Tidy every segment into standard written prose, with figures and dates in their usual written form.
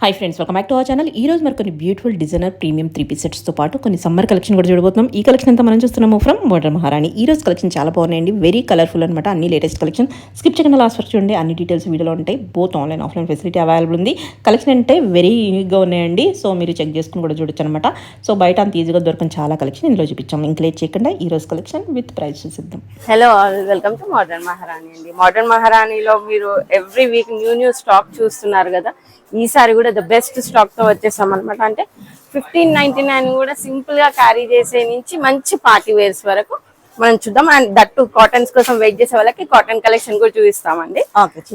Hi friends, welcome back to our channel. ఈ రోజు మరి కొన్ని బ్యూటిఫుల్ డిజైనర్ ప్రీమియం 3 పీస్ సెట్స్తో పాటు కొన్ని సమ్మర్ కలెక్షన్ కూడా చూడబోతున్నాం. ఈ కలెక్షన్ అంతా మనం చూస్తున్నాము ఫ్రమ్ మోడర్న్ మహారాణి. ఈ రోజు కలెక్షన్ చాలా బాగున్నాయండి, వెరీ కలర్ఫుల్ అనమాట. అన్ని లేటెస్ట్ కలెక్షన్. స్కిప్ చేయకుండా లాస్ట్ వరకు చూడండి, అన్ని డీటెయిల్స్ వీడియోలో ఉంటాయి. Both online offline facility available ఉంది. కలెక్షన్ అంటే వెరీ యూనిక్గా ఉన్నాయండి, సో మీరు చెక్ చేసుకుని కూడా చూడొచ్చు అనమాట. సో బయట అంత ఈజీగా దొరకని చాలా కలెక్షన్ ఇందులో చూపించాం. ఇంక లేట్ చేయకుండా ఈ రోజు కలెక్షన్ విత్ ప్రైస్ చూసిద్దాం. Hello all, welcome to modern Maharani అండి. మోడర్న్ మహారాణిలో మీరు ఎవ్రీ వీక్ న్యూ స్టాక్ చూస్తున్నారు కదా. ఈసారి కూడా ద బెస్ట్ స్టాక్ తో వచ్చేసాం అనమాట. అంటే 1599 కూడా సింపుల్ గా క్యారీ చేసే నుంచి మంచి పార్టీ వేర్స్ వరకు మనం చూద్దాం. అండ్ దట్టు కాటన్స్ కోసం వెయిట్ చేసే వాళ్ళకి కాటన్ కలెక్షన్ కూడా చూపిస్తామండి.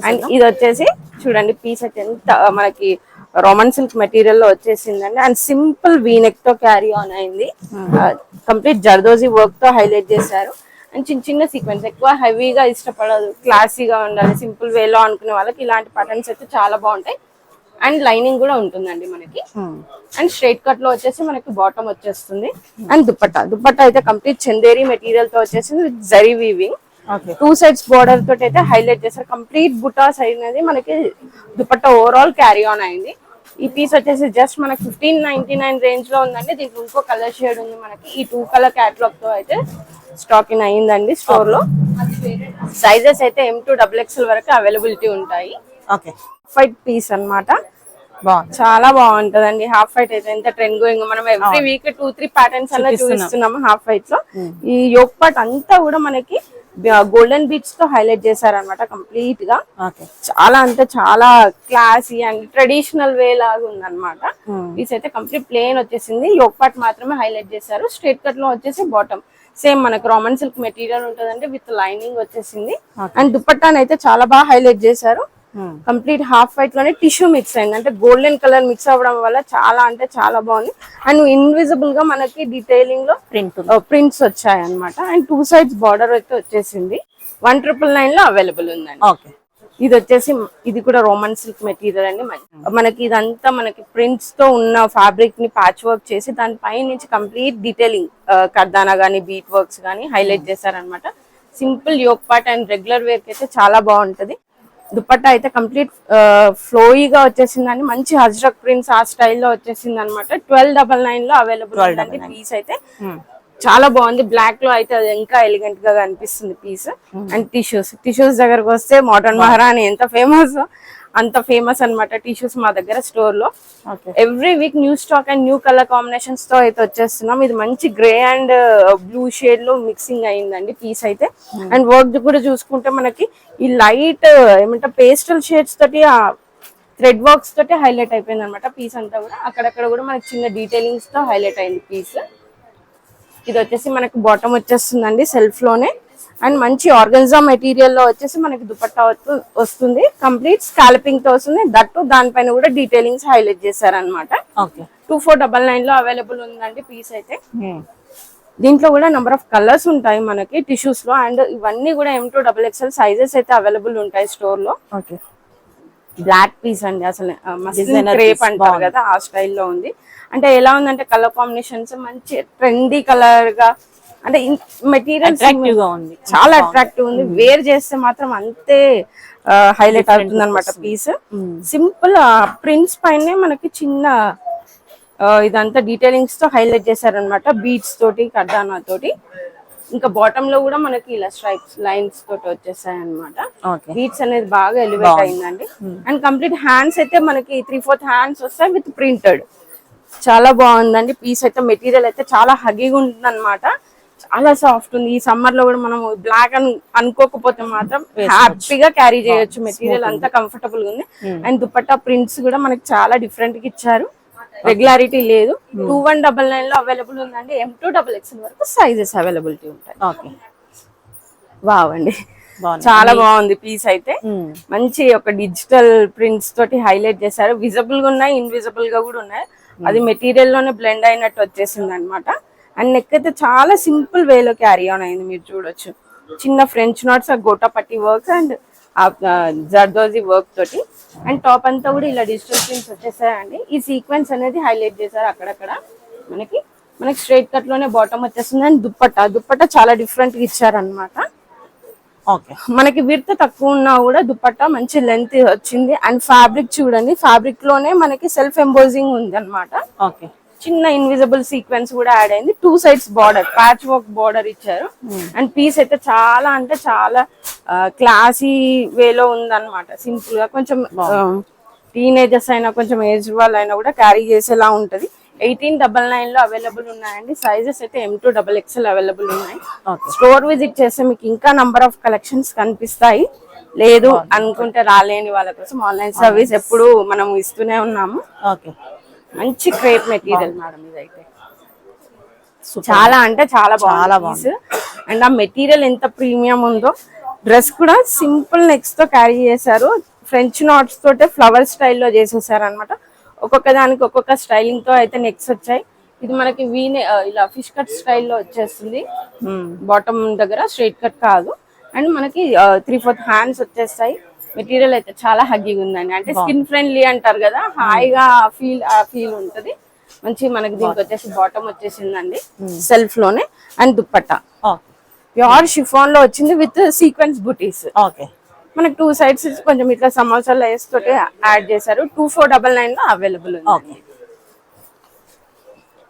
అండ్ ఇది వచ్చేసి చూడండి, పీస్ అయితే ఎంత మనకి రోమన్ సిల్క్ మెటీరియల్ లో వచ్చేసిందండి. అండ్ సింపుల్ వీనెక్ తో క్యారీ ఆన్ అయింది. కంప్లీట్ జర్దోజీ వర్క్ తో హైలైట్ చేశారు. అండ్ చిన్న చిన్న సీక్వెన్స్, ఎక్కువ హెవీగా ఇష్టపడదు, క్లాసీగా ఉండాలి, సింపుల్ వేలో అనుకునే వాళ్ళకి ఇలాంటి ప్యాటర్న్స్ అయితే చాలా బాగుంటాయి. అండ్ లైనింగ్ కూడా ఉంటుందండి మనకి. అండ్ స్ట్రైట్ కట్ లో వచ్చేసి మనకి బాటమ్ వచ్చేస్తుంది. అండ్ దుపట్టా అయితే కంప్లీట్ చందేరి మెటీరియల్ తో వచ్చేసింది with zari weaving. 2 sides border తోటి అయితే హైలైట్ చేస్తారు. కంప్లీట్ బుటా సైడ్ అనేది మనకి దుపట్టా ఓవరాల్ క్యారీ ఆన్ అయింది. ఈ పీస్ వచ్చేసి జస్ట్ మనకి 1599 రేంజ్ లో ఉందండి. దీనికి ఇంకో కలర్ షేడ్ ఉంది మనకి. ఈ 2 కలర్ క్యాటలాగ్ తో అయితే స్టాక్ ఇన్ అయ్యిందండి స్టోర్ లో. సైజెస్ అయితే M2XXL వరకు అవైలబిలిటీ ఉంటాయి. వైట్ పీస్ అన్నమాట, చాలా బాగుంటదండి. హాఫ్ వైట్ అయితే ఎంత ట్రెండ్ గోయింగ్. మనం ఎవ్రీ వీక్ 2-3 ప్యాటర్న్స్ అలా చూపిస్తున్నాము హాఫ్ వైట్ లో. ఈ యోక్ పార్ట్ అంతా కూడా మనకి గోల్డెన్ బీట్స్ తో హైలైట్ చేశారనమాట కంప్లీట్ గా. చాలా అంటే చాలా క్లాసీ అండ్ ట్రెడిషనల్ వే లాగా ఉందన్నమాట. పీస్ అయితే కంప్లీట్ ప్లేన్ వచ్చేసింది. యోక్ పార్ట్ మాత్రమే హైలైట్ చేశారు. స్ట్రైట్ కట్ లో వచ్చేసి బాటమ్ సేమ్ మనకు రోమన్ సిల్క్ మెటీరియల్ ఉంటదండి, విత్ లైనింగ్ వచ్చేసింది. అండ్ దుపట్టాన్ అయితే చాలా బాగా హైలైట్ చేశారు. కంప్లీట్ హాఫ్ వైట్ లోనే టిష్యూ మిక్స్ అయింది. అంటే గోల్డెన్ కలర్ మిక్స్ అవ్వడం వల్ల చాలా అంటే చాలా బాగుంది. అండ్ ఇన్విజిబుల్ గా మనకి డీటెయిలింగ్ లో ప్రింట్స్ వచ్చాయి అనమాట. అండ్ 2 సైడ్స్ బార్డర్ అయితే వచ్చేసింది. 1999 లో అవైలబుల్ ఉందండి. ఇది వచ్చేసి ఇది కూడా రోమన్ సిల్క్ మెటీరియల్ అండి. మనకి ఇదంతా మనకి ప్రింట్స్ తో ఉన్న ఫ్యాబ్రిక్ ని ప్యాచ్ వర్క్ చేసి దాని పై నుంచి కంప్లీట్ డీటెయిలింగ్ కర్దానా గానీ బీట్ వర్క్స్ గానీ హైలైట్ చేశారనమాట. Simple yoke part and regular wear కి అయితే చాలా బాగుంటది. దుపట్టా అయితే కంప్లీట్ ఫ్లోయిగా వచ్చేసిందండి. మంచి హజ్రక్ ప్రింట్స్ ఆ స్టైల్లో వచ్చేసింది అనమాట. 1299 లో అవైలబుల్ ఉందండి పీస్ అయితే. చాలా బాగుంది. బ్లాక్ లో అయితే అది ఇంకా ఎలిగెంట్ గా కనిపిస్తుంది పీస్. అండ్ టిష్యూస్ దగ్గరకు వస్తే మోడర్న్ మహారాణి ఎంత ఫేమస్ అంత ఫేమస్ అనమాట టిష్యూస్ మా దగ్గర స్టోర్ లో. Every week new stock and new colour combinations తో అయితే వచ్చేస్తున్నాం. ఇది మంచి గ్రే అండ్ బ్లూ షేడ్ లో మిక్సింగ్ అయిందండి పీస్ అయితే. అండ్ వర్క్ కూడా చూసుకుంటే మనకి ఈ లైట్ ఏమంటారు పేస్టల్ షేడ్స్ తోటి థ్రెడ్ వర్క్స్ తోటి హైలైట్ అయిపోయింది అనమాట పీస్ అంతా కూడా. అక్కడక్కడ కూడా మనకి చిన్న డీటెయిలింగ్స్ తో హైలైట్ అయింది పీస్. ఇది వచ్చేసి మనకి బాటమ్ వచ్చేస్తుందండి సెల్ఫ్ లోనే. అండ్ మంచి ఆర్గన్జా మెటీరియల్ లో వచ్చేసి మనకి దుపట్టా వస్తుంది. కంప్లీట్ స్కాల్పింగ్ తో వస్తుంది. దట్టు దానిపైన కూడా డీటెయిలింగ్స్ హైలైట్ చేశారనమాట. 2499 లో అవైలబుల్ ఉందండి పీస్ అయితే. దీంట్లో కూడా నెంబర్ ఆఫ్ కలర్స్ ఉంటాయి మనకి టిష్యూస్ లో. అండ్ ఇవన్నీ కూడా M2XXL సైజెస్ అయితే అవైలబుల్ ఉంటాయి స్టోర్ లో. బ్లాక్ పీస్ అండి, అసలు మస్లిన్ క్రేప్ అంటారు కదా ఆ స్టైల్లో ఉంది. అంటే ఎలా ఉందంటే కలర్ కాంబినేషన్స్ మంచి ట్రెండీ కలర్ గా, అంటే మెటీరియల్ చాలా అట్రాక్టివ్ ఉంది. వేర్ చేస్తే మాత్రం అంతే హైలైట్ అవుతుంది అనమాట పీస్. సింపుల్ ప్రింట్స్ పైనే మనకి చిన్న ఇదంతా డీటెయిలింగ్స్ తో హైలైట్ చేశారనమాట, బీడ్స్ తోటి కర్దానా తోటి. ఇంకా బాటమ్ లో కూడా మనకి ఇలా స్ట్రైప్స్ లైన్స్ తోటి వచ్చేసాయి అనమాట. బీడ్స్ అనేది బాగా ఎలివేట్ అయిందండి. అండ్ కంప్లీట్ హ్యాండ్స్ అయితే మనకి 3/4 హ్యాండ్స్ వస్తాయి విత్ ప్రింటెడ్. చాలా బాగుందండి పీస్ అయితే. మెటీరియల్ అయితే చాలా హగీగా ఉంటుంది అనమాట, చాలా సాఫ్ట్ ఉంది. ఈ సమ్మర్ లో కూడా మనం బ్లాక్ అని అనుకోకపోతే మాత్రం హ్యాపీగా క్యారీ చేయొచ్చు. మెటీరియల్ అంతా కంఫర్టబుల్ గా ఉంది. అండ్ దుపట్టా ప్రింట్స్ కూడా మనకి చాలా డిఫరెంట్ గా ఇచ్చారు, రెగ్యులారిటీ లేదు. 2199 లో అవైలబుల్ ఉందండి. M2XXL వరకు సైజెస్ అవైలబిలిటీ ఉంటాయి. వావ్ అండి, చాలా బాగుంది పీస్ అయితే. మంచి ఒక డిజిటల్ ప్రింట్స్ తోటి హైలైట్ చేశారు. విజిబుల్ గా ఉన్నాయి, ఇన్విజిబుల్ గా కూడా ఉన్నాయి. అది మెటీరియల్ లోనే బ్లెండ్ అయినట్టు వచ్చేసింది అనమాట. అండ్ నెక్ అయితే చాలా సింపుల్ వేలో క్యారీ ఆన్ అయింది, మీరు చూడొచ్చు. చిన్న ఫ్రెంచ్ నాట్స్, గోటా పట్టి వర్క్స్ అండ్ జర్దోజీ వర్క్ తోటి. అండ్ టాప్ అంతా కూడా ఇలా డిజిటల్ ప్రింట్స్ వచ్చేసాయండి. ఈ సీక్వెన్స్ అనేది హైలైట్ చేశారు అక్కడక్కడ మనకి. స్ట్రైట్ కట్ లోనే బాటమ్ వచ్చేస్తుంది. అండ్ దుపట్టా చాలా డిఫరెంట్ గా ఇచ్చారనమాట. ఓకే మనకి విడ్త్ తక్కువ ఉన్నా కూడా దుపట్టా మంచి లెంత్ వచ్చింది. అండ్ ఫ్యాబ్రిక్ చూడండి, ఫ్యాబ్రిక్ లోనే మనకి సెల్ఫ్ ఎంబోజింగ్ ఉంది అనమాట. ఓకే చిన్న ఇన్విజిబుల్ సీక్వెన్స్ కూడా యాడ్ అయింది. 2 sides border, patch work border ఇచ్చారు. అండ్ పీస్ అయితే చాలా అంటే చాలా క్లాసీ వేలో ఉందన్నమాట. సింపుల్ గా కొంచెం టీనేజర్స్ అయినా కొంచెం ఏజ్ వాళ్ళు అయినా కూడా క్యారీ చేసేలా ఉంటది. 1899 లో అవైలబుల్ ఉన్నాయండి. సైజెస్ అయితే M2XXL అవైలబుల్ ఉన్నాయి. స్టోర్ విజిట్ చేస్తే మీకు ఇంకా నంబర్ ఆఫ్ కలెక్షన్స్ కనిపిస్తాయి. లేదు అనుకుంటే రాలేని వాళ్ళ కోసం ఆన్లైన్ సర్వీస్ ఎప్పుడు మనం ఇస్తూనే ఉన్నాము. ఓకే మంచి క్రేప్ మెటీరియల్ మేడం ఇదైతే. చాలా అంటే చాలా బాగుంది. అండ్ ఆ మెటీరియల్ ఎంత ప్రీమియం ఉందో. డ్రెస్ కూడా సింపుల్ నెక్స్ తో క్యారీ చేశారు. ఫ్రెంచ్ నాట్స్ తోటే ఫ్లవర్ స్టైల్లో చేసేసారు అనమాట. ఒక్కొక్క దానికి ఒక్కొక్క స్టైలింగ్ తో అయితే నెక్స్ వచ్చాయి. ఇది మనకి వీనే ఇలా ఫిష్ కట్ స్టైల్లో వచ్చేస్తుంది. బాటమ్ దగ్గర స్ట్రైట్ కట్ కాదు. అండ్ మనకి 3/4 హ్యాండ్స్ వచ్చేస్తాయి. మెటీరియల్ అయితే చాలా హగ్గీగా ఉందండి. అంటే స్కిన్ ఫ్రెండ్లీ అంటారు కదా, హాయిగా ఫీల్ ఉంటది. మంచి మనకి దీనికి వచ్చేసి బాటమ్ వచ్చేసిందండి సెల్ఫ్ లోనే. అండ్ దుప్పట్టా ప్యూర్ షిఫాన్ లో వచ్చింది విత్ సీక్వెన్స్ బుటీస్. ఓకే మనకి 2 sides కొంచెం ఇట్లా సమోసా లేస్ తోటి యాడ్ చేశారు. 2499 లో అవైలబుల్ ఉంది.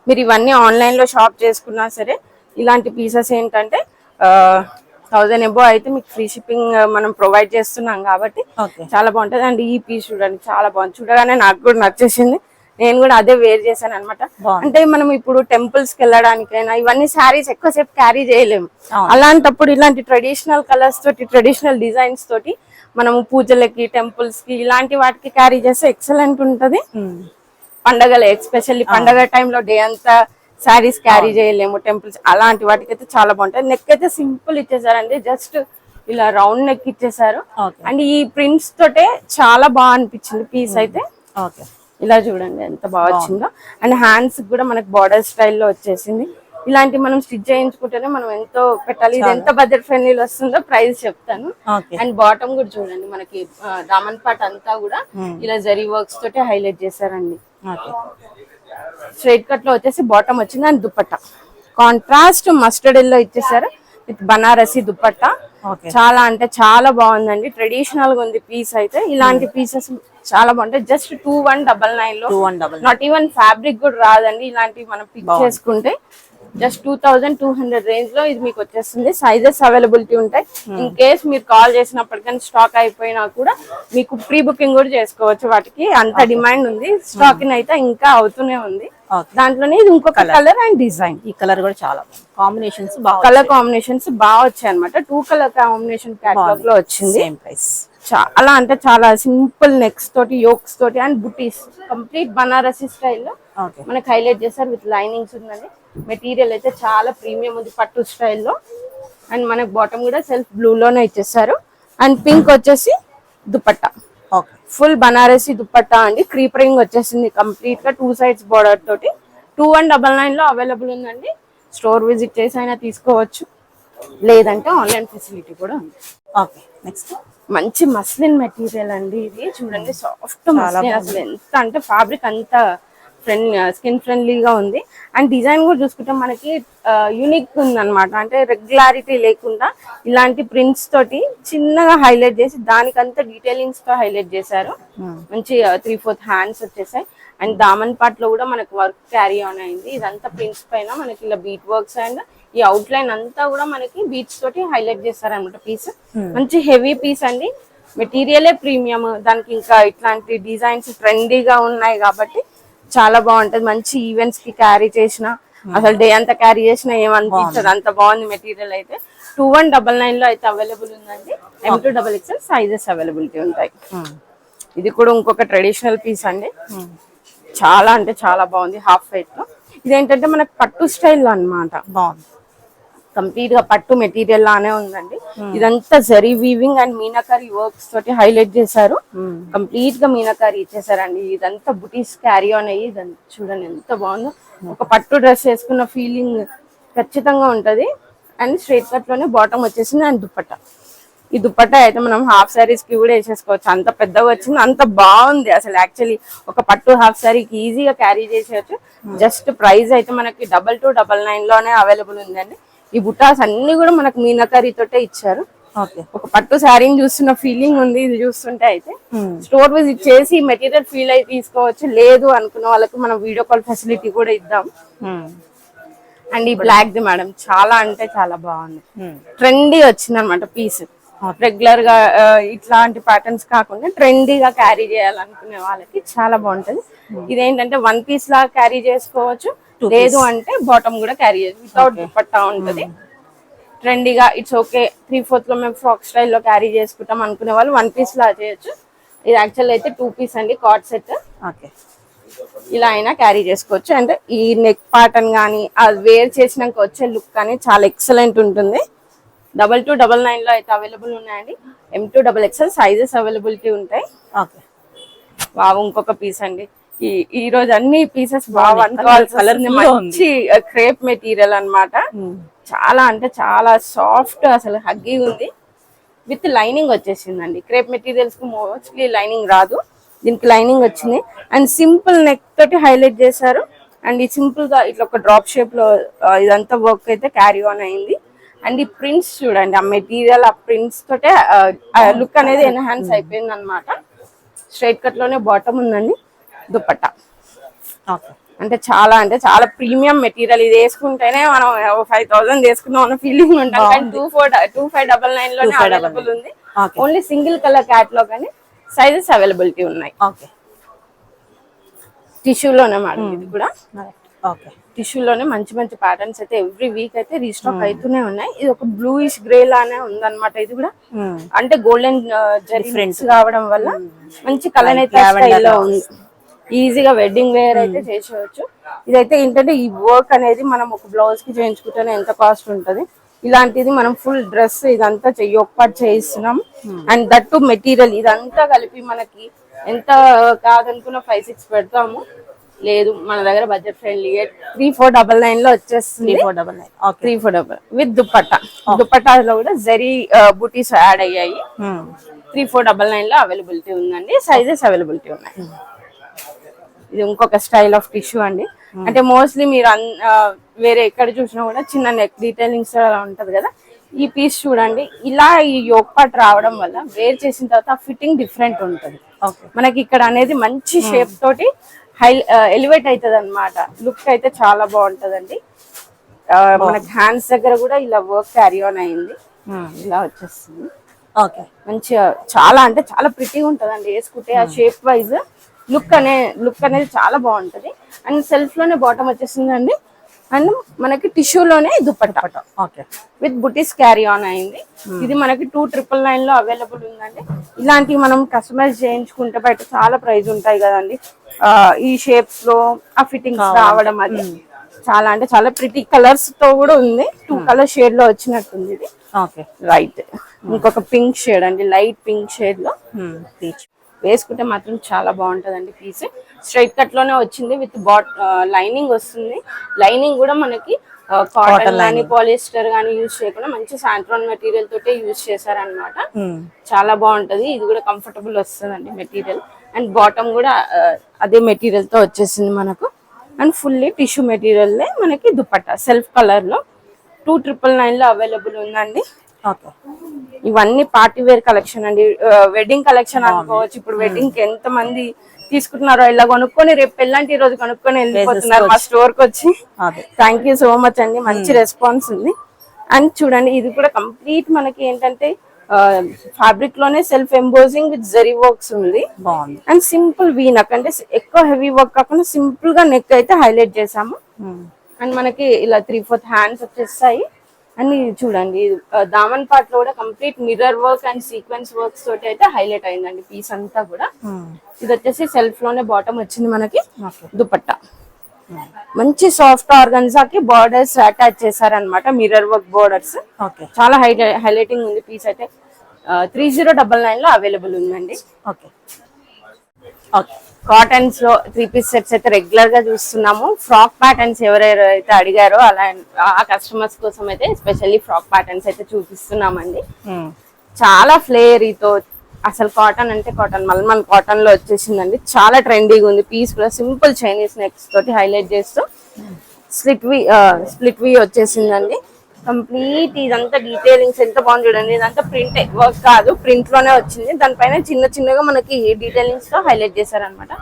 మీరు ఇవన్నీ ఆన్లైన్ లో షాప్ చేసుకున్నా సరే ఇలాంటి పీసెస్ ఏంటంటే 1000 ఎబో అయితే మీకు ఫ్రీ షిప్పింగ్ మనం ప్రొవైడ్ చేస్తున్నాం కాబట్టి చాలా బాగుంటది. అండ్ ఈ పీస్ చూడండి చాలా బాగుంది. చూడగానే నాకు కూడా నచ్చేసింది. నేను కూడా అదే వేర్ చేశాను అనమాట. అంటే మనం ఇప్పుడు టెంపుల్స్ కి వెళ్ళడానికైనా ఇవన్నీ శారీస్ ఎక్కువసేపు క్యారీ చేయలేము. అలాంటప్పుడు ఇలాంటి ట్రెడిషనల్ కలర్స్ తోటి, ట్రెడిషనల్ డిజైన్స్ తోటి మనము పూజలకి, టెంపుల్స్ కి ఇలాంటి వాటికి క్యారీ చేస్తే ఎక్సలెంట్ ఉంటది. పండగలు ఎస్పెషల్లీ పండగ టైంలో డే అంతా శారీస్ క్యారీ చేయలేము, టెంపుల్స్ అలాంటి వాటికి అయితే చాలా బాగుంటాయి. నెక్ అయితే సింపుల్ ఇచ్చేసారండి, జస్ట్ ఇలా రౌండ్ నెక్ ఇచ్చేసారు. అండ్ ఈ ప్రింట్స్ తోటే చాలా బాగా అనిపించింది పీస్ అయితే. ఇలా చూడండి ఎంత బాగా వచ్చిందో. అండ్ హ్యాండ్స్ కూడా మనకి బార్డర్ స్టైల్లో వచ్చేసింది. ఇలాంటి మనం స్టిచ్ చేయించుకుంటేనే మనం ఎంతో పెట్టాలి. ఇది ఎంత బడ్జెట్ ఫ్రెండ్లీలో వస్తుందో ప్రైస్ చెప్తాను. అండ్ బాటమ్ కూడా చూడండి మనకి దామన్ పాట్ అంతా కూడా ఇలా జరీ వర్క్స్ తోటి హైలైట్ చేశారండి. స్ట్రైట్ కట్ లో వచ్చేసి బాటమ్ వచ్చింది. And dupatta contrast mustard yellow ఇచ్చేసారు విత్ బనారసి దుపట్టా. చాలా అంటే చాలా బాగుందండి. ట్రెడిషనల్ గా ఉంది పీస్ అయితే. ఇలాంటి పీసెస్ చాలా బాగుంటాయి. జస్ట్ 2199 లో, నాట్ ఈవెన్ ఫ్యాబ్రిక్ కూడా రాదండి. ఇలాంటివి మనం పిక్ చేసుకుంటే జస్ట్ 2200 రేంజ్ లో ఇది మీకు వచ్చేస్తుంది. సైజెస్ అవైలబిలిటీ ఉంటాయి. ఇన్ కేస్ మీరు కాల్ చేసినప్పటికీ స్టాక్ అయిపోయినా కూడా మీకు ప్రీ బుకింగ్ కూడా చేసుకోవచ్చు. వాటికి అంత డిమాండ్ ఉంది. స్టాక్ అయితే ఇంకా అవుతూనే ఉంది. దాంట్లోనే ఇది ఇంకొక కలర్ అండ్ డిజైన్. ఈ కలర్ కూడా చాలా కాంబినేషన్స్ కలర్ కాంబినేషన్స్ బాగా వచ్చాయి అనమాట. 2 కలర్ కాంబినేషన్ క్యాటలాగ్ లో వచ్చింది. చాలా అంటే చాలా సింపుల్ నెక్స్ తోటి, యోక్స్ తోటి అండ్ బుటీస్ కంప్లీట్ బనారసి స్టైల్లో మనకి హైలైట్ చేశారు. విత్ లైనింగ్స్ ఉందండి. మెటీరియల్ అయితే చాలా ప్రీమియం ఉంది పట్టు స్టైల్లో. అండ్ మనకి బాటమ్ కూడా సెల్ఫ్ బ్లూ లోనే ఇచ్చేసారు. అండ్ పింక్ వచ్చేసి దుపట్టా, ఫుల్ బనారసి దుపట్టా అండి. క్రీప్ రింగ్ వచ్చేసింది కంప్లీట్ గా 2 sides బార్డర్ తోటి. 2199 లో అవైలబుల్ ఉందండి. స్టోర్ విజిట్ చేసి అయినా తీసుకోవచ్చు, లేదంటే ఆన్లైన్ ఫెసిలిటీ కూడా ఉంది. నెక్స్ట్ మంచి మస్లిన్ మెటీరియల్ అండి. ఇది చూడండి సాఫ్ట్ మస్లిన్. అసలు ఎంత అంటే ఫ్యాబ్రిక్ అంత స్కిన్ ఫ్రెండ్లీగా ఉంది. అండ్ డిజైన్ కూడా చూసుకుంటే మనకి యూనిక్ ఉంది అనమాట. అంటే రెగ్యులారిటీ లేకుండా ఇలాంటి ప్రింట్స్ తోటి చిన్నగా హైలైట్ చేసి దానికంతా డీటెయిలింగ్స్ తో హైలైట్ చేశారు. మంచి 3/4 హ్యాండ్స్ వచ్చేసాయి. అండ్ దామన్ పార్ట్ లో కూడా మనకి వర్క్ క్యారీ ఆన్ అయింది. ఇదంతా ప్రింట్స్ పైన మనకి ఇలా బీట్ వర్క్స్ అండ్ ఈ అవుట్ లైన్ అంతా కూడా మనకి బీట్స్ తోటి హైలైట్ చేస్తారు అనమాట. పీస్ మంచి హెవీ పీస్ అండి. మెటీరియలే ప్రీమియం. దానికి ఇంకా ఇట్లాంటి డిజైన్స్ ట్రెండీగా ఉన్నాయి కాబట్టి చాలా బాగుంటది. మంచి ఈవెంట్స్ కి క్యారీ చేసిన, అసలు డే అంతా క్యారీ చేసినా ఏమనిపించదు, అంత బాగుంది మెటీరియల్ అయితే. 2199 లో అయితే అవైలబుల్ ఉందండి. M2XXL సైజెస్ అవైలబిలిటీ ఉంటాయి. ఇది కూడా ఇంకొక ట్రెడిషనల్ పీస్ అండి. చాలా అంటే చాలా బాగుంది. హాఫ్ వైట్ లో ఇదేంటంటే మనకు పట్టు స్టైల్ అన్నమాట. బాగుంది. కంప్లీట్ గా పట్టు మెటీరియల్ లానే ఉందండి. ఇదంతా zari weaving and meenakari works తోటి హైలైట్ చేశారు. కంప్లీట్ గా మీనాకరీ ఇచ్చేసారండి. ఇదంతా బుటీస్ క్యారీ ఆన్ అయ్యి ఇదంతా చూడండి ఎంత బాగుందో. ఒక పట్టు డ్రెస్ వేసుకున్న ఫీలింగ్ ఖచ్చితంగా ఉంటది. అండ్ స్ట్రైట్ కట్ లోనే బాటమ్ వచ్చేసింది. అండ్ దుపట్టా, ఈ దుపట్టా అయితే మనం హాఫ్ సారీస్ కి కూడా వేసేసుకోవచ్చు. అంత పెద్దగా వచ్చింది, అంత బాగుంది. అసలు యాక్చువల్లీ ఒక పట్టు హాఫ్ సారీకి ఈజీగా క్యారీ చేసేయచ్చు. జస్ట్ ప్రైస్ అయితే మనకి 2299 లోనే అవైలబుల్ ఉందండి. ఈ బుటాస్ అన్ని కూడా మనకు మీనాకరీ తోటే ఇచ్చారు. ఓకే. ఒక పట్టు శారీని చూస్తున్న ఫీలింగ్ ఉంది ఇది చూస్తుంటే. అయితే స్టోర్ విజిట్ చేసి మెటీరియల్ ఫీల్ అయి తీసుకోవచ్చు. లేదు అనుకున్న వాళ్ళకి మనం వీడియో కాల్ ఫెసిలిటీ కూడా ఇద్దాం. అండ్ ఈ బ్లాక్ ది మేడం చాలా అంటే చాలా బాగుంది. ట్రెండీ వచ్చింది అనమాట పీస్. రెగ్యులర్ గా ఇట్లాంటి ప్యాటర్న్స్ కాకుండా ట్రెండీగా క్యారీ చేయాలనుకునే వాళ్ళకి చాలా బాగుంటది. ఇదేంటంటే 1 పీస్ లాగా క్యారీ చేసుకోవచ్చు, లేదు అంటే బాటమ్ కూడా క్యారీ చేయొచ్చు. వితౌట్ దుపట్టా ఉంటది. ట్రెండీగా ఇట్స్ ఓకే 3/4 లో మేము ఫ్రాక్ స్టైల్లో క్యారీ చేసుకుంటాం అనుకునే వాళ్ళు 1 పీస్ లాగా చేయొచ్చు. ఇది యాక్చువల్ అయితే 2 పీస్ అండి, కార్డ్ సెట్. ఓకే. ఇలా అయినా క్యారీ చేసుకోవచ్చు. అంటే ఈ నెక్ పార్టన్ కానీ అది వేర్ చేసినాక వచ్చే లుక్ కానీ చాలా ఎక్సలెంట్ ఉంటుంది. 2299 లో అయితే అవైలబుల్ ఉన్నాయండి. M2XXL సైజెస్ అవైలబిలిటీ ఉంటాయి. ఓకే. బాగా ఇంకొక పీస్ అండి. ఈ రోజు అన్ని పీసెస్ బాగా మంచి క్రేప్ మెటీరియల్ అన్నమాట. చాలా అంటే చాలా సాఫ్ట్, అసలు హగ్గీ ఉంది. విత్ లైనింగ్ వచ్చేసిందండి. క్రేప్ మెటీరియల్స్ కి మోస్ట్లీ లైనింగ్ రాదు, దీనికి లైనింగ్ వచ్చింది. అండ్ సింపుల్ నెక్ తోటి హైలైట్ చేశారు. అండ్ ఈ సింపుల్ గా ఇట్లా ఒక డ్రాప్ షేప్ లో ఇదంతా వర్క్ అయితే క్యారీ ఆన్ అయింది. అండ్ ఈ ప్రింట్స్ చూడండి, ఆ మెటీరియల్ ఆ ప్రింట్స్ తోటే లుక్ అనేది ఎన్హాన్స్ అయిపోయింది అనమాట. స్ట్రైట్ కట్ లోనే బాటమ్ ఉందండి. దుపట్టా అంటే చాలా ప్రీమియం మెటీరియల్. ఇది వేసుకుంటేనే మనం 5000 వేసుకున్నాం అన్న ఫీలింగ్ ఉంటాం. కానీ 2599 లోనే అవైలబుల్ ఉంది. ఓన్లీ సింగిల్ కలర్ క్యాట్లాగ్ అని సైజెస్ అవైలబిలిటీ ఉన్నాయి. టిష్యూలోనే మేడం ఇది కూడా. టిష్యూలోనే మంచి మంచి ప్యాటర్న్స్ అయితే ఎవ్రీ వీక్ అయితే రీస్టాక్ అవుతూనే ఉన్నాయి. ఇది ఒక బ్లూయిష్ గ్రే లానే ఉందన్నమాట. ఇది కూడా అంటే గోల్డెన్ డిఫరెన్స్ కావడం వల్ల మంచి కలర్ అయితే స్టైల్లో ఉంది. ఈజీగా వెడ్డింగ్ వేర్ అయితే చేసేయచ్చు. ఇదైతే ఏంటంటే ఈ వర్క్ అనేది మనం ఒక బ్లౌజ్ కి చేయించుకుంటేనే ఎంత కాస్ట్ ఉంటది. ఇలాంటిది మనం ఫుల్ డ్రెస్ ఇదంతా ఒక్కటి చేయిస్తున్నాం. అండ్ దట్టు మెటీరియల్ ఇదంతా కలిపి మనకి ఎంత కాదనుకున్న 5-6 పెడతాము. లేదు మన దగ్గర బడ్జెట్ ఫ్రెండ్లీ 3499 లో వచ్చేస్తుంది. 3499 విత్ దుపట్టా. దుపట్టాలో కూడా జరీ బూటీస్ యాడ్ అయ్యాయి. 3499 లో అవైలబిలిటీ ఉందండి. సైజెస్ అవైలబిలిటీ ఉన్నాయి. ఇది ఇంకొక స్టైల్ ఆఫ్ టిష్యూ అండి. అంటే మోస్ట్లీ మీరు వేరే ఎక్కడ చూసినా కూడా చిన్న నెక్ డీటెయిలింగ్స్ ఉంటది కదా. ఈ పీస్ చూడండి, ఇలా ఈ యోక్ పార్ట్ రావడం వల్ల వేర్ చేసిన తర్వాత ఫిట్టింగ్ డిఫరెంట్ ఉంటది. మనకి ఇక్కడ అనేది మంచి షేప్ తోటి ఎలివేట్ అవుతుంది అనమాట. లుక్ అయితే చాలా బాగుంటదండి. మనకి హ్యాండ్స్ దగ్గర కూడా ఇలా వర్క్ క్యారీ ఆన్ అయింది. ఇలా వచ్చేస్తుంది. మంచిగా చాలా అంటే చాలా ప్రిటీగా ఉంటదండి వేసుకుంటే. ఆ షేప్ వైజ్ లుక్ అనేది చాలా బాగుంటది. అండ్ సెల్ఫ్ లోనే బాటమ్ వచ్చేసిందండి. అండ్ మనకి టిష్యూలోనే dupatta with buttis carry on అయింది. ఇది మనకి 2999 లో అవైలబుల్ ఉందండి. ఇలాంటివి మనం కస్టమైజ్ చేయించుకుంటే బయట చాలా ప్రైస్ ఉంటాయి కదండి. ఈ షేప్స్ లో ఆ ఫిట్టింగ్స్ రావడం అది చాలా అంటే చాలా ప్రిటీ కలర్స్ తో కూడా ఉంది. 2 కలర్ షేడ్ లో వచ్చినట్టుంది ఇది. రైట్. ఇంకొక పింక్ షేడ్ అండి, లైట్ పింక్ షేడ్ లో వేసుకుంటే మాత్రం చాలా బాగుంటదండి. పీస్ స్ట్రైట్ కట్ లోనే వచ్చింది. విత్ లైనింగ్ వస్తుంది. లైనింగ్ కూడా మనకి కాటన్ గానీ పాలిస్టర్ గానీ యూజ్ చేయకుండా మంచి సాంట్రాన్ మెటీరియల్ తోటే యూజ్ చేశారనమాట. చాలా బాగుంటది. ఇది కూడా కంఫర్టబుల్ వస్తుందండి మెటీరియల్. అండ్ బాటమ్ కూడా అదే మెటీరియల్ తో వచ్చేసింది మనకు. అండ్ ఫుల్లీ టిష్యూ మెటీరియల్ మనకి దుపట్టా సెల్ఫ్ కలర్ లో 2999 లో అవైలబుల్ ఉందండి. ఇవన్నీ పార్టీ వేర్ కలెక్షన్ అండి. వెడ్డింగ్ కలెక్షన్ అనుకోవచ్చు. ఇప్పుడు వెడ్డింగ్ కి ఎంత మంది తీసుకుంటున్నారో ఇలా కొనుక్కొని రేపు పెళ్ళంటి రోజు కొనుక్కొని వెళ్ళిపోతున్నారు మా స్టోర్ కి వచ్చి. థ్యాంక్ యూ సో మచ్ అండి, మంచి రెస్పాన్స్ ఉంది. అండ్ చూడండి, ఇది కూడా కంప్లీట్ మనకి ఏంటంటే ఫ్యాబ్రిక్ లోనే self embossing with zari works ఉంది. అండ్ సింపుల్ వీ నెక్, అంటే ఎక్కువ హెవీ వర్క్ కాకుండా సింపుల్ గా నెక్ అయితే హైలైట్ చేసాము. అండ్ మనకి ఇలా 3/4 హ్యాండ్స్ వచ్చేస్తాయి. అండ్ చూడండి, దామన్ పార్ట్ లో కూడా complete mirror work and sequence works తోటి అయితే హైలైట్ అయిందండి పీస్ అంతా కూడా. ఇది వచ్చేసి సెల్ఫ్ లోనే బాటమ్ వచ్చింది మనకి. దుపట్టా మంచి సాఫ్ట్ ఆర్గన్జాకి బార్డర్స్ అటాచ్ చేశారనమాట, మిర్రర్ వర్క్ బార్డర్స్. చాలా హైలైటింగ్ ఉంది పీస్ అయితే. 3099 లో అవైలబుల్ ఉందండి. కాటన్స్ లో 3 పీస్ సెట్స్ అయితే రెగ్యులర్ గా చూస్తున్నాము. ఫ్రాక్ ప్యాటర్న్స్ ఎవరైతే అడిగారో అలా ఆ కస్టమర్స్ కోసం అయితే స్పెషల్లీ ఫ్రాక్ ప్యాటర్న్స్ అయితే చూపిస్తున్నామండి. చాలా ఫ్లేరీతో అసలు కాటన్ అంటే కాటన్, మల్మల్ కాటన్ లో వచ్చేసిందండి. చాలా ట్రెండీగా ఉంది. పీస్ కూడా సింపుల్ చైనీస్ నెక్స్ తోటి హైలైట్ చేస్తూ స్ప్లిట్ వి వచ్చేసిందండి. కంప్లీట్ ఇదంతా డీటెయిలింగ్స్ ఎంత బాగుంది చూడండి. ఇదంతా ప్రింట్ వర్క్ కాదు, ప్రింట్ లోనే వచ్చింది. దానిపైన చిన్న చిన్నగా మనకి డీటెయిలింగ్స్ తో హైలైట్ చేశారనమాట.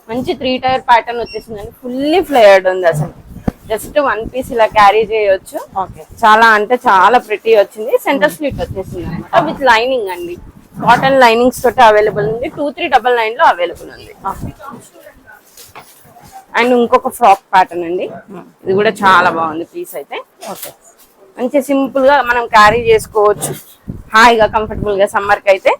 మంచి 3 టైర్ ప్యాటర్న్ వచ్చేసిందండి. ఫుల్లీ ఫ్లేయర్డ్ ఉంది అసలు. జస్ట్ 1 పీస్ ఇలా క్యారీ చేయొచ్చు. చాలా అంటే చాలా ప్రిటీ వచ్చింది. సెంటర్ స్లిట్ వచ్చేసింది అనమాట విత్ లైనింగ్ అండి. కాటన్ లైనింగ్స్ తోటి అవైలబుల్ ఉంది. 2399 లో అవైలబుల్ ఉంది. అండ్ ఇంకొక ఫ్రాక్ ప్యాటర్న్ అండి. ఇది కూడా చాలా బాగుంది పీస్ అయితే. మంచి సింపుల్ గా మనం క్యారీ చేసుకోవచ్చు, హాయిగా కంఫర్టబుల్ గా. సమ్మర్ కి అయితే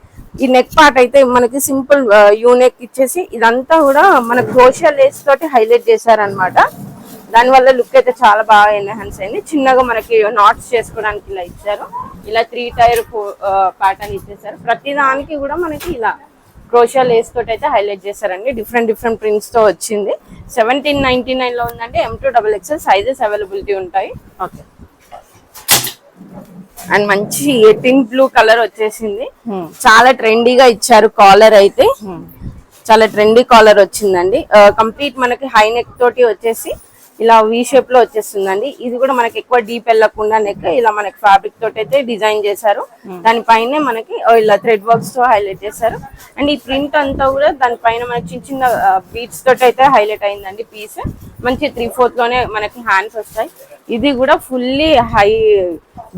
ఈ నెక్ పార్ట్ అయితే మనకి సింపుల్ యూ నెక్ ఇచ్చేసి ఇదంతా కూడా మన క్రోషియా లేస్ తోటి హైలైట్ చేశారనమాట. దానివల్ల లుక్ అయితే చాలా బాగా ఎన్హాన్స్ అయింది. చిన్నగా మనకి నాట్స్ చేసుకోవడానికి ఇలా ఇచ్చారు. ఇలా 3 టైర్ ప్యాటర్న్ ఇచ్చేసారు. ప్రతి దానికి కూడా మనకి ఇలా క్రోషియా లేస్ తోటి అయితే హైలైట్ చేశారండి. డిఫరెంట్ డిఫరెంట్ ప్రింట్స్ తో వచ్చింది. 1799 లో ఉందండి. M2XXL సైజెస్ అవైలబిలిటీ ఉంటాయి. అండ్ మంచి 18 బ్లూ కలర్ వచ్చేసింది. చాలా ట్రెండీగా ఇచ్చారు. కాలర్ అయితే చాలా ట్రెండీ కాలర్ వచ్చిందండి. కంప్లీట్ మనకి హై నెక్ తోటి వచ్చేసి ఇలా వి షేప్ లో వచ్చేస్తుందండి. ఇది కూడా మనకి ఎక్కువ డీప్ వెళ్ళకుండా నెక్ ఇలా మనకి ఫ్యాబ్రిక్ తోటి అయితే డిజైన్ చేశారు. దానిపైనే మనకి ఇలా థ్రెడ్ వర్క్స్ తో హైలైట్ చేశారు. అండ్ ఈ ప్రింట్ అంతా కూడా దానిపైన మనకి చిన్న చిన్న బీట్స్ తోటి అయితే హైలైట్ అయిందండి పీస్. మంచి 3/4 లోనే మనకి హ్యాండ్స్ వస్తాయి. ఇది కూడా ఫుల్లీ హై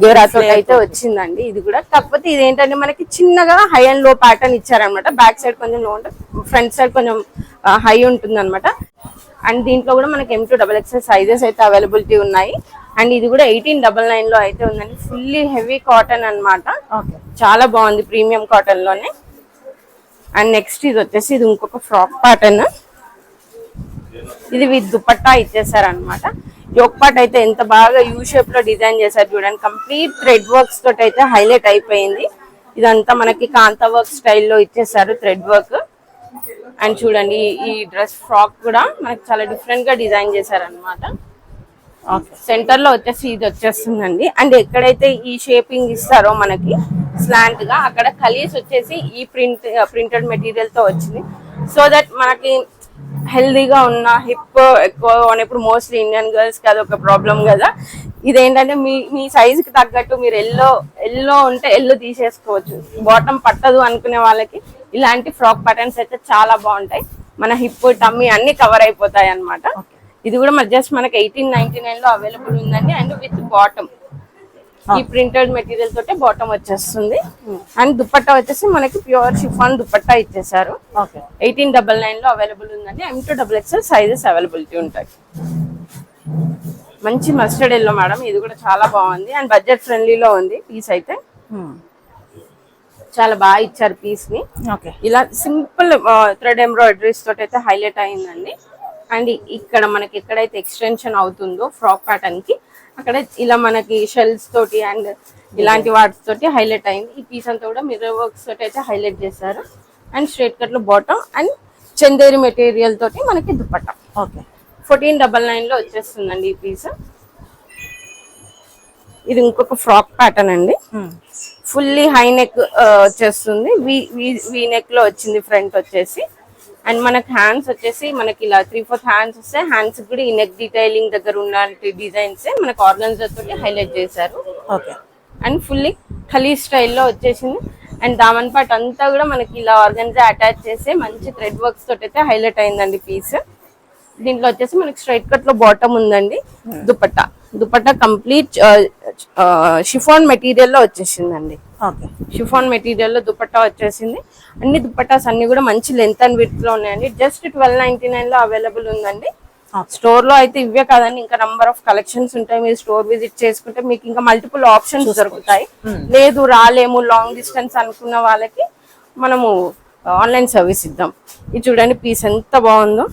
గేరాతో అయితే వచ్చిందండి. ఇది కూడా కాకపోతే ఇదేంటంటే మనకి చిన్నగా హై అండ్ లో ప్యాటర్న్ ఇచ్చారనమాట. బ్యాక్ సైడ్ కొంచెం లో ఉంటుంది, ఫ్రంట్ సైడ్ కొంచెం హై ఉంటుంది అనమాట. అండ్ దీంట్లో కూడా మనకి M2XXL సైజెస్ అయితే అవైలబిలిటీ ఉన్నాయి. అండ్ ఇది కూడా 1899 లో అయితే ఉందండి. ఫుల్లీ హెవీ కాటన్ అనమాట. చాలా బాగుంది, ప్రీమియం కాటన్ లోనే. అండ్ నెక్స్ట్ ఇది వచ్చేసి ఇది ఇంకొక ఫ్రాక్ ప్యాటర్న్. ఇది విత్ దుపట్టా ఇచ్చేసారు అనమాట. యోక్ పార్ట్ అయితే ఎంత బాగా యూ షేప్ లో డిజైన్ చేశారు చూడండి. కంప్లీట్ థ్రెడ్ వర్క్స్ తోటి అయితే హైలైట్ అయిపోయింది. ఇదంతా మనకి కాంతా వర్క్ స్టైల్లో ఇచ్చేసారు థ్రెడ్ వర్క్. అండ్ చూడండి ఈ డ్రెస్ ఫ్రాక్ కూడా మనకి చాలా డిఫరెంట్ గా డిజైన్ చేశారు అనమాట. సెంటర్ లో వచ్చేసి ఇది వచ్చేస్తుందండి. అండ్ ఎక్కడైతే ఈ షేపింగ్ ఇస్తారో మనకి స్లాంట్ గా అక్కడ కలీస్ వచ్చేసి ఈ ప్రింటెడ్ మెటీరియల్ తో వచ్చింది. సో దట్ మనకి హెల్దీగా ఉన్న హిప్ ఎక్కువ ఉన్నప్పుడు మోస్ట్లీ ఇండియన్ గర్ల్స్ కి అదొక ప్రాబ్లం కదా. ఇదేంటంటే మీ సైజ్ కి తగ్గట్టు మీరు ఎల్లో ఉంటే ఎల్లో తీసేసుకోవచ్చు. బాటమ్ పట్టదు అనుకునే వాళ్ళకి ఇలాంటి ఫ్రాక్ ప్యాటర్న్స్ అయితే చాలా బాగుంటాయి. మన హిప్ టమ్మీ అన్ని కవర్ అయిపోతాయి అన్నమాట. ఇది కూడా జస్ట్ మనకి 1899 లో అవైలబుల్ ఉందండి. అండ్ విత్ బాటమ్ ఈ ప్రింటెడ్ మెటీరియల్ తోటే బాటమ్ వచ్చేస్తుంది. అండ్ దుపట్టా వచ్చేసి మనకి ప్యూర్ షిఫాన్ దుపట్టా ఇచ్చేసారు. 1899 లో అవైలబుల్ ఉందండి. M2XXL సైజెస్ అవైలబిలిటీ ఉంటాయి. మంచి మస్టర్డ్ ఎల్లో మేడం. ఇది కూడా చాలా బాగుంది అండ్ బడ్జెట్ ఫ్రెండ్లీలో ఉంది. పీస్ అయితే చాలా బాగా ఇచ్చారు పీస్ ని. ఇలా సింపుల్ థ్రెడ్ ఎంబ్రాయిడరీస్ తోటి అయితే హైలైట్ అయిందండి. అండ్ ఇక్కడ మనకి ఎక్కడైతే ఎక్స్టెన్షన్ అవుతుందో ఫ్రాక్ ప్యాటర్న్ కి అక్కడ ఇలా మనకి షెల్స్ తోటి అండ్ ఇలాంటి వాటితోటి హైలైట్ అయింది. ఈ పీస్ అంతా కూడా మిర్రర్ వర్క్స్ తోటి అయితే హైలైట్ చేశారు. అండ్ స్ట్రైట్ కట్ లో బాటమ్ అండ్ చందేరి మెటీరియల్ తోటి మనకి దుపట్టా. 1499 లో వచ్చేస్తుందండి ఈ పీస్. ఇది ఇంకొక ఫ్రాక్ ప్యాటర్న్ అండి. ఫుల్లీ హై నెక్ వచ్చేస్తుంది. వి నెక్ లో వచ్చింది ఫ్రంట్ వచ్చేసి. అండ్ మనకి హ్యాండ్స్ వచ్చేసి మనకి ఇలా 3/4 హ్యాండ్స్ వస్తాయి. హ్యాండ్స్ కూడా ఈ నెక్ డీటైలింగ్ దగ్గర ఉన్న డిజైన్స్ మనకి ఆర్గన్జా తోటి హైలైట్ చేశారు. అండ్ ఫుల్లీ ఖలీ స్టైల్లో వచ్చేసింది. అండ్ దామన్ పార్ట్ అంతా కూడా మనకి ఇలా ఆర్గన్జా అటాచ్ చేసి మంచి థ్రెడ్ వర్క్స్ తోటి అయితే హైలైట్ అయిందండి పీస్. దీంట్లో వచ్చేసి మనకి స్ట్రైట్ కట్ లో బాటమ్ ఉందండి. దుపట్టా కంప్లీట్ షిఫాన్ మెటీరియల్ లో వచ్చేసిందండి. షిఫాన్ మెటీరియల్ లో దుపట్టా వచ్చేసింది. అన్ని దుపట్టాస్ అన్ని కూడా మంచి లెంత్ అండ్ విడ్త్ లో ఉన్నాయండి. జస్ట్ 1299 లో అవైలబుల్ ఉందండి. స్టోర్ లో అయితే ఇవే కాదండి, ఇంకా నంబర్ ఆఫ్ కలెక్షన్స్ ఉంటాయి. మీరు స్టోర్ విజిట్ చేసుకుంటే మీకు ఇంకా మల్టిపుల్ ఆప్షన్స్ దొరుకుతాయి. లేదు రాలేము లాంగ్ డిస్టెన్స్ అనుకున్న వాళ్ళకి మనము ఆన్లైన్ సర్వీస్ ఇద్దాం. ఇది చూడండి పీస్ ఎంత బాగుందో.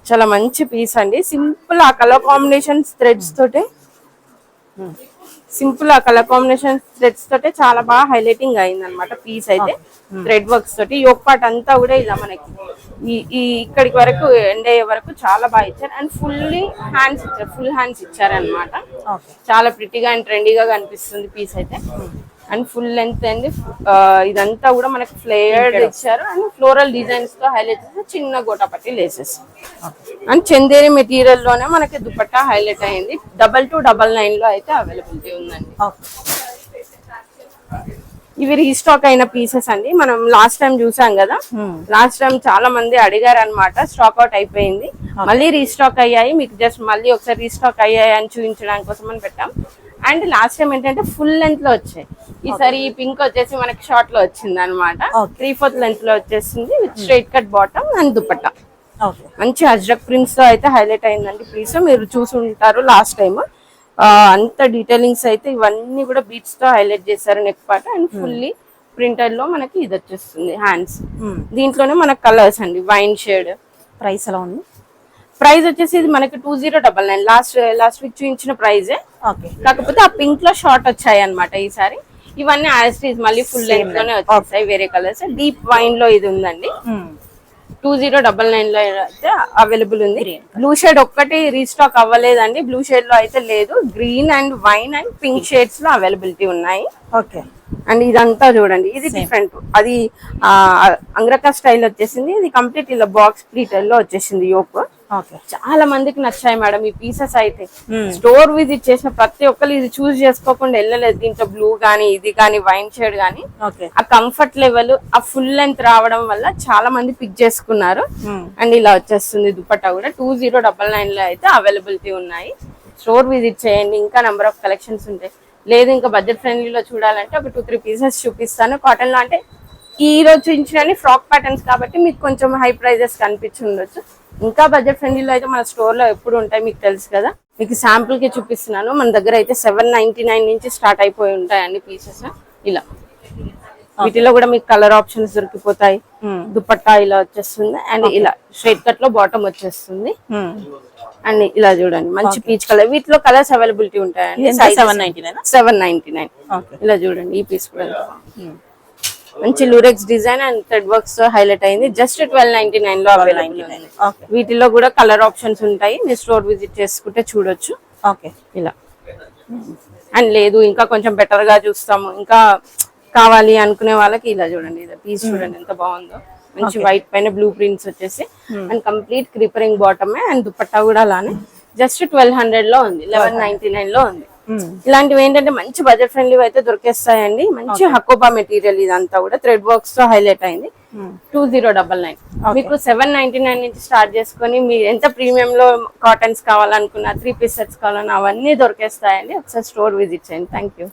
చాలా మంచి పీస్ అండి. సింపుల్ ఆ కలర్ కాంబినేషన్స్ థ్రెడ్స్ తోటే చాలా బాగా హైలైటింగ్ అయింది అనమాట పీస్ అయితే. థ్రెడ్ వర్క్స్ తోటి యోక్ పార్ట్ అంతా కూడా ఇలా మనకి ఈ ఇక్కడికి వరకు ఎండ్ అయ్యే వరకు చాలా బాగా ఇచ్చారు. అండ్ ఫుల్ హ్యాండ్స్ ఇచ్చారు అనమాట. చాలా ప్రిటీగా అండ్ ట్రెండీగా కనిపిస్తుంది పీస్ అయితే. అండ్ ఫుల్ లెంత్ అండి. ఇదంతా కూడా మనకి ఫ్లేయర్డ్ ఇచ్చారు అండ్ ఫ్లోరల్ డిజైన్స్ తో హైలైట్ చేసి చిన్న gota patti laces and Chanderi material లోనే మనకి దుపట్టా హైలైట్ అయింది. 2299 లో అయితే అవైలబిలిటీ ఉందండి. ఇవి రీస్టాక్ అయిన పీసెస్ అండి. మనం లాస్ట్ టైం చూసాం కదా, లాస్ట్ టైం చాలా మంది అడిగారు అనమాట, స్టాక్ అవుట్ అయిపోయింది. మళ్ళీ రీస్టాక్ అయ్యాయి, మీకు జస్ట్ మళ్ళీ ఒకసారి రీస్టాక్ అయ్యాయి అని చూపించడానికి కోసం అని పెట్టాం. అండ్ లాస్ట్ టైం ఏంటంటే ఫుల్ లెంత్ లో వచ్చాయి, ఈసారి ఈ పింక్ వచ్చేసి మనకి షార్ట్ లో వచ్చింది అనమాట. 3/4 లెంత్ లో వచ్చేసింది with straight cut bottom and dupatta. మంచి అజ్రక్ ప్రింట్స్ తో అయితే హైలైట్ అయిందండి పీస్. మీరు చూసి ఉంటారు లాస్ట్ టైం. అంత డీటెయిలింగ్స్ అయితే ఇవన్నీ కూడా బీట్స్ తో హైలైట్ చేశారు neck part. And fully printed లో మనకి ఇది వచ్చేస్తుంది హ్యాండ్స్. దీంట్లోనే మనకి కలర్స్ అండి. Wine shade. ప్రైస్ ఎలా ఉంది? ప్రైస్ వచ్చేసి ఇది మనకి 2099. లాస్ట్ వీక్ చూపించిన ప్రైజే, కాకపోతే ఆ పింక్ లో షార్ట్ వచ్చాయి అనమాట ఈసారి. ఇవన్నీ యాస్టీస్ మళ్ళీ ఫుల్ లెంత్ లోనే వచ్చేసాయి, వేరే కలర్స్. డీప్ వైన్ లో ఇది ఉందండి. 2099 లో అయితే అవైలబుల్ ఉంది. బ్లూ షేడ్ ఒక్కటి రీస్టాక్ అవ్వలేదండి, బ్లూ షేడ్ లో అయితే లేదు. Green and wine and pink shades లో అవైలబిలిటీ ఉన్నాయి. ఓకే. అండ్ ఇదంతా చూడండి, ఇది డిఫరెంట్. అది అంగ్రకా స్టైల్ వచ్చేసింది. ఇది కంప్లీట్ ఇలా బాక్స్ ప్లీటర్ లో వచ్చేసింది యోక్. చాలా మందికి నచ్చాయి మేడం ఈ పీసెస్ అయితే. స్టోర్ విజిట్ చేసిన ప్రతి ఒక్కరు ఇది చూస్ చేసుకోకుండా వెళ్ళలేదు. దీంట్లో బ్లూ గానీ, ఇది కానీ, వైన్ షేడ్ గానీ, ఆ కంఫర్ట్ లెవెల్, ఆ ఫుల్ లెంత్ రావడం వల్ల చాలా మంది పిక్ చేసుకున్నారు. అండ్ ఇలా వచ్చేస్తుంది దుపట్టా కూడా. 2099 లో అయితే అవైలబిలిటీ ఉన్నాయి. స్టోర్ విజిట్ చేయండి, ఇంకా నెంబర్ ఆఫ్ కలెక్షన్స్ ఉంటాయి. లేదు ఇంకా బడ్జెట్ ఫ్రెండ్లీలో చూడాలంటే ఒక 2-3 పీసెస్ చూపిస్తాను. కాటన్ లో అంటే ఈ రోజు చూపించిన ఫ్రాక్ ప్యాటర్న్స్ కాబట్టి మీకు కొంచెం హై ప్రైజెస్ కనిపించి ఉండొచ్చు. ఇంకా బడ్జెట్ ఫ్రెండ్లీలో అయితే మన స్టోర్ లో ఎప్పుడు ఉంటాయి మీకు తెలుసు కదా. మీకు శాంపుల్ కి చూపిస్తున్నాను. మన దగ్గర అయితే 799 నుంచి స్టార్ట్ అయిపోయి ఉంటాయండి పీసెస్. ఇలా వీటిలో కూడా మీకు కలర్ ఆప్షన్స్ దొరికిపోతాయి. దుపట్టా ఇలా వచ్చేస్తుంది అండ్ ఇలా స్ట్రైట్ కట్ లో బాటమ్ వచ్చేస్తుంది. అండ్ ఇలా చూడండి మంచి పీచ్ కలర్. వీటిలో కలర్స్ అవైలబిలిటీ ఉంటాయండి. 799. ఇలా చూడండి, ఈ పీస్ కూడా మంచి Lurex design and thread works తో హైలైట్ అయింది. జస్ట్ 1299 లో అవైలబుల్. వీటిలో కూడా కలర్ ఆప్షన్స్ ఉంటాయి, మీరు స్టోర్ విజిట్ చేసుకుంటే చూడొచ్చు. ఇలా అండ్ లేదు ఇంకా కొంచెం బెటర్ గా చూస్తాము, ఇంకా కావాలి అనుకునే వాళ్ళకి ఇలా చూడండి, ఇలా పీస్ చూడండి ఎంత బాగుందో. మంచి వైట్ పైన బ్లూ ప్రింట్స్ వచ్చేసి అండ్ కంప్లీట్ క్రీపరింగ్ బాటమ్ అండ్ దుపట్టా కూడా అలానే. జస్ట్ 1200 లో ఉంది, 1199 లో ఉంది. ఇలాంటివి ఏంటంటే మంచి బడ్జెట్ ఫ్రెండ్లీ అయితే దొరికేస్తాయండి. మంచి హకోబా మెటీరియల్ ఇదంతా కూడా థ్రెడ్ వర్క్స్ తో హైలైట్ అయింది. 2099 మీకు 799 నుంచి స్టార్ట్ చేసుకొని మీరు ఎంత ప్రీమియం లో కాటన్స్ కావాలనుకున్నా, 3 పీస్ సెట్స్ కావాలన్నా అవన్నీ దొరికేస్తాయండి. ఒకసారి స్టోర్ విజిట్ చేయండి. Thank you.